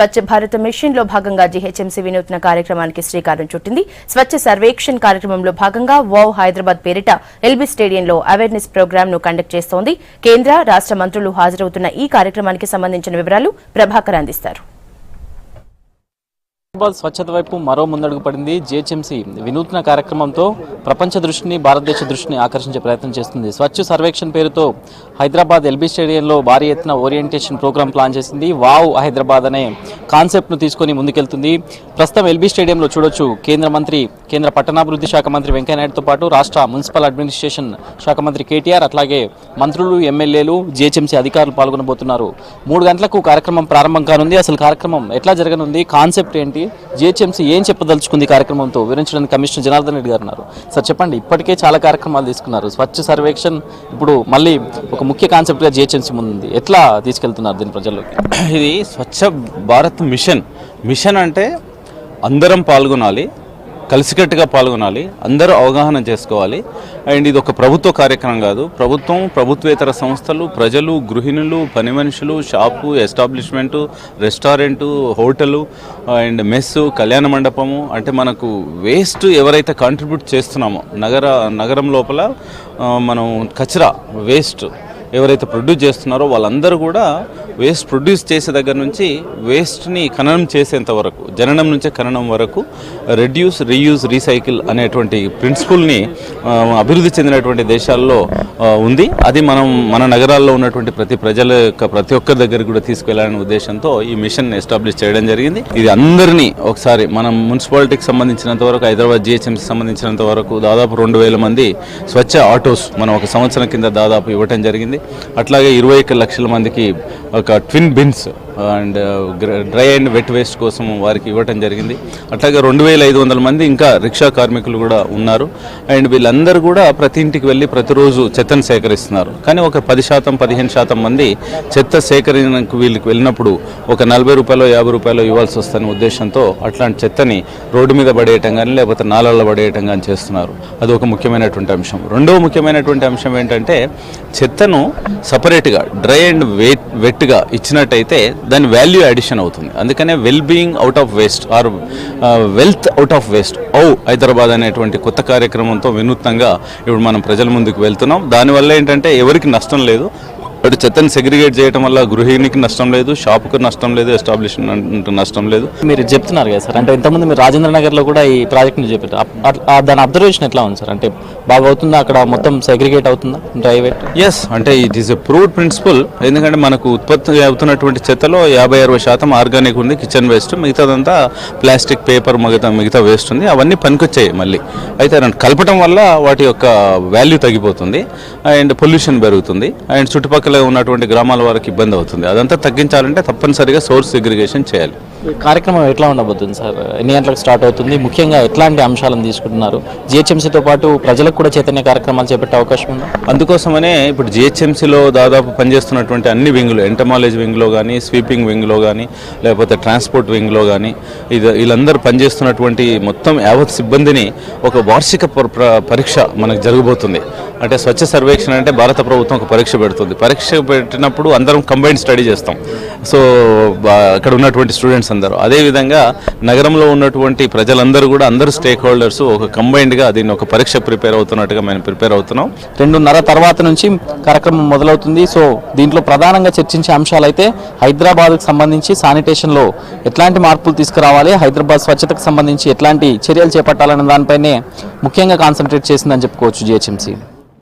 Swachh Bharat machine లో భాగంగా GHMC వినూత్న కార్యక్రమానికి శ్రీకారం చుట్టింది. స్వచ్ఛ సర్వేక్షణ్ కార్యక్రమంలో భాగంగా వావ్ హైదరాబాద్ పేరిట ఎల్బీ స్టేడియంలో అవేర్నెస్ ప్రోగ్రామ్ ను కండక్ట్ చేస్తోంది. కేంద్ర రాష్ట్ర మంత్రులు హాజరవుతున్న ఈ కార్యక్రమానికి సంబంధించిన వివరాలు ప్రభాకర్ అందిస్తారు. స్వచ్ఛత వైపు మరో ముందడుగు పడింది. జీహెచ్ఎంసీ వినూత్న కార్యక్రమంతో ప్రపంచ దృష్టిని, భారతదేశ దృష్టిని ఆకర్షించే ప్రయత్నం చేస్తుంది. స్వచ్ఛ సర్వేక్షణ్ పేరుతో హైదరాబాద్ ఎల్బీ స్టేడియంలో భారీ ఎత్తున ఓరియంటేషన్ ప్రోగ్రాం ప్లాన్ చేసింది. వావ్ హైదరాబాద్ అనే కాన్సెప్ట్ను తీసుకొని ముందుకెళ్తుంది. ప్రస్తుతం ఎల్బీ స్టేడియంలో చూడొచ్చు, కేంద్ర పట్టణాభివృద్ధి శాఖ మంత్రి వెంకయ్యనాయుడుతో పాటు రాష్ట్ర మున్సిపల్ అడ్మినిస్ట్రేషన్ శాఖ మంత్రి కేటీఆర్, అట్లాగే మంత్రులు, ఎమ్మెల్యేలు, జీహెచ్ఎంసీ అధికారులు పాల్గొనబోతున్నారు. 3 గంటలకు కార్యక్రమం ప్రారంభం కానుంది. అసలు కార్యక్రమం ఎట్లా జరగనుంది, కాన్సెప్ట్ ఏంటి, జీహెచ్ఎంసీ ఏం చెప్పదలుచుకుంది కార్యక్రమంతో వివరించడానికి కమిషనర్ జనార్దన్ రెడ్డి గారు ఉన్నారు. సార్ చెప్పండి, ఇప్పటికే చాలా కార్యక్రమాలు తీసుకున్నారు. స్వచ్ఛ సర్వేక్షణ్ ఇప్పుడు మళ్ళీ ఒక ముఖ్య కాన్సెప్ట్గా జీహెచ్ఎంసీ ముందుంది. ఎట్లా తీసుకెళ్తున్నారు దీని ప్రజల్లోకి? ఇది స్వచ్ఛ భారత్ మిషన్ అంటే అందరం పాల్గొనాలి, కలిసికట్టుగా పాల్గొనాలి, అందరూ అవగాహన చేసుకోవాలి. అండ్ ఇది ఒక ప్రభుత్వ కార్యక్రమం కాదు. ప్రభుత్వం, ప్రభుత్వేతర సంస్థలు, ప్రజలు, గృహిణులు, పని మనుషులు, shop, establishment, restaurant, hotel and mess, కళ్యాణ మండపము, అంటే మనకు వేస్ట్ ఎవరైతే కాంట్రిబ్యూట్ చేస్తున్నామో నగరం లోపల మనం కచరా వేస్ట్ ఎవరైతే ప్రొడ్యూస్ చేస్తున్నారో వాళ్ళందరూ కూడా వేస్ట్ ప్రొడ్యూస్ చేసే దగ్గర నుంచి వేస్ట్ని ఖననం చేసేంత వరకు, జననం నుంచి ఖననం వరకు రెడ్యూస్, రీయూజ్, రీసైకిల్ అనేటువంటి ప్రిన్సిపల్ని అభివృద్ధి చెందినటువంటి దేశాల్లో ఉంది. అది మన నగరాల్లో ఉన్నటువంటి ప్రతి ఒక్కరి దగ్గర కూడా తీసుకెళ్లాలనే ఉద్దేశంతో ఈ మిషన్ ఎస్టాబ్లిష్ చేయడం జరిగింది. ఇది అందరినీ ఒకసారి మనం మున్సిపాలిటీకి సంబంధించినంత వరకు, హైదరాబాద్ జీహెచ్ఎంసీ సంబంధించినంత వరకు దాదాపు 2000 మంది స్వచ్ఛ ఆటోస్ మనం ఒక సంవత్సరం కింద దాదాపు ఇవ్వటం జరిగింది. అట్లాగే 21 లక్షల మందికి ఒక twin bins and dry and wet waste కోసం వారికి ఇవ్వటం జరిగింది. అట్లాగే 2500 మంది ఇంకా రిక్షా కార్మికులు కూడా ఉన్నారు. అండ్ వీళ్ళందరూ కూడా ప్రతి ఇంటికి వెళ్ళి ప్రతిరోజు చెత్తను సేకరిస్తున్నారు. కానీ ఒక 10%, 15% మంది చెత్త సేకరణకు వీళ్ళకి వెళ్ళినప్పుడు ఒక 40 రూపాయలు, 50 రూపాయలు ఇవ్వాల్సి వస్తున్న ఉద్దేశంతో అట్లాంటి చెత్తని రోడ్డు మీద పడేయటం కానీ లేకపోతే నాలాల్లో పడేయటం కానీ చేస్తున్నారు. అది ఒక ముఖ్యమైనటువంటి అంశం. రెండవ ముఖ్యమైనటువంటి అంశం ఏంటంటే, చెత్తను సపరేట్గా డ్రై అండ్ వెట్గా ఇచ్చినట్టయితే దాని వాల్యూ అడిషన్ అవుతుంది. అందుకనే well being out of waste or wealth out of waste Hyderabad అనేటువంటి కొత్త కార్యక్రమంతో వినూత్నంగా ఇప్పుడు మనం ప్రజల ముందుకు వెళ్తున్నాం. దానివల్ల ఏంటంటే ఎవరికి నష్టం లేదు. అటు చెత్తను సెగ్రిగేట్ చేయడం వల్ల గృహిణికి నష్టం లేదు, షాపుకు నష్టం లేదు, ఎస్టాబ్లిష్మెంట్ నష్టం లేదు. మీరు చెప్తున్నారు కదా సార్, అంటే ఇంతకుముందు మీరు రాజేంద్ర నగర్లో కూడా ఈ ప్రాజెక్ట్ని చెప్పారు. దాని అబ్జర్వేషన్ ఎట్లా ఉంది సార్? అంటే బాగా అవుతుందా అక్కడ, మొత్తం సెగ్రిగేట్ అవుతుందా డ్రైవేట్? ఎస్, అంటే it is a proved principle. ఎందుకంటే మనకు ఉత్పత్తి అవుతున్నటువంటి చెత్తలో 50-60% ఆర్గానిక్ ఉంది, కిచెన్ వేస్ట్, మిగతాదంతా ప్లాస్టిక్, పేపర్, మిగతా వేస్ట్ ఉంది. అవన్నీ పనికొచ్చాయి. మళ్ళీ అయితే కలపడం వల్ల వాటి యొక్క వాల్యూ తగ్గిపోతుంది అండ్ పొల్యూషన్ పెరుగుతుంది అండ్ చుట్టుపక్కల ఉన్నటువంటి గ్రామాల వారికి ఇబ్బంది అవుతుంది. అదంతా తగ్గించాలంటే తప్పనిసరిగా సోర్స్ సెగ్రిగేషన్ చేయాలి. కార్యక్రమం ఎట్లా ఉండబోతుంది సార్? ఎన్ని గంటలకు స్టార్ట్ అవుతుంది? ముఖ్యంగా ఎట్లాంటి అంశాలను తీసుకుంటున్నారు? జీహెచ్ఎంసీతో పాటు ప్రజలకు కూడా చైతన్య కార్యక్రమాలు చేపట్టే అవకాశం ఉంది. అందుకోసమనే ఇప్పుడు జీహెచ్ఎంసీలో దాదాపు పనిచేస్తున్నటువంటి అన్ని వింగ్లు, ఎంటమాలజీ వింగ్లో కానీ, స్వీపింగ్ వింగ్లో కానీ, లేకపోతే ట్రాన్స్పోర్ట్ వింగ్లో కానీ, వీళ్ళందరూ పనిచేస్తున్నటువంటి మొత్తం యావత్ సిబ్బందిని ఒక వార్షిక పరీక్ష మనకు జరగబోతుంది. అంటే స్వచ్ఛ సర్వేక్షణ అంటే భారత ప్రభుత్వం ఒక పరీక్ష పెడుతుంది. పరీక్ష పెట్టినప్పుడు అందరం కంబైన్డ్ స్టడీ చేస్తాం. సో అక్కడ ఉన్నటువంటి స్టూడెంట్స్ అందరూ, అదేవిధంగా నగరంలో ఉన్నటువంటి ప్రజలందరూ కూడా, అందరూ స్టేక్ హోల్డర్స్ ఒక కంబైన్డ్గా దీన్ని ఒక పరీక్ష ప్రిపేర్ అవుతున్నట్టుగా మేము ప్రిపేర్ అవుతున్నాం. 2:30 తర్వాత నుంచి కార్యక్రమం మొదలవుతుంది. సో దీంట్లో ప్రధానంగా చర్చించే అంశాలు అయితే హైదరాబాద్కు సంబంధించి శానిటేషన్లో ఎట్లాంటి మార్పులు తీసుకురావాలి, హైదరాబాద్ స్వచ్ఛతకు సంబంధించి ఎట్లాంటి చర్యలు చేపట్టాలన్న దానిపైనే ముఖ్యంగా కాన్సన్ట్రేట్ చేసిందని చెప్పుకోవచ్చు జీహెచ్ఎంసీ.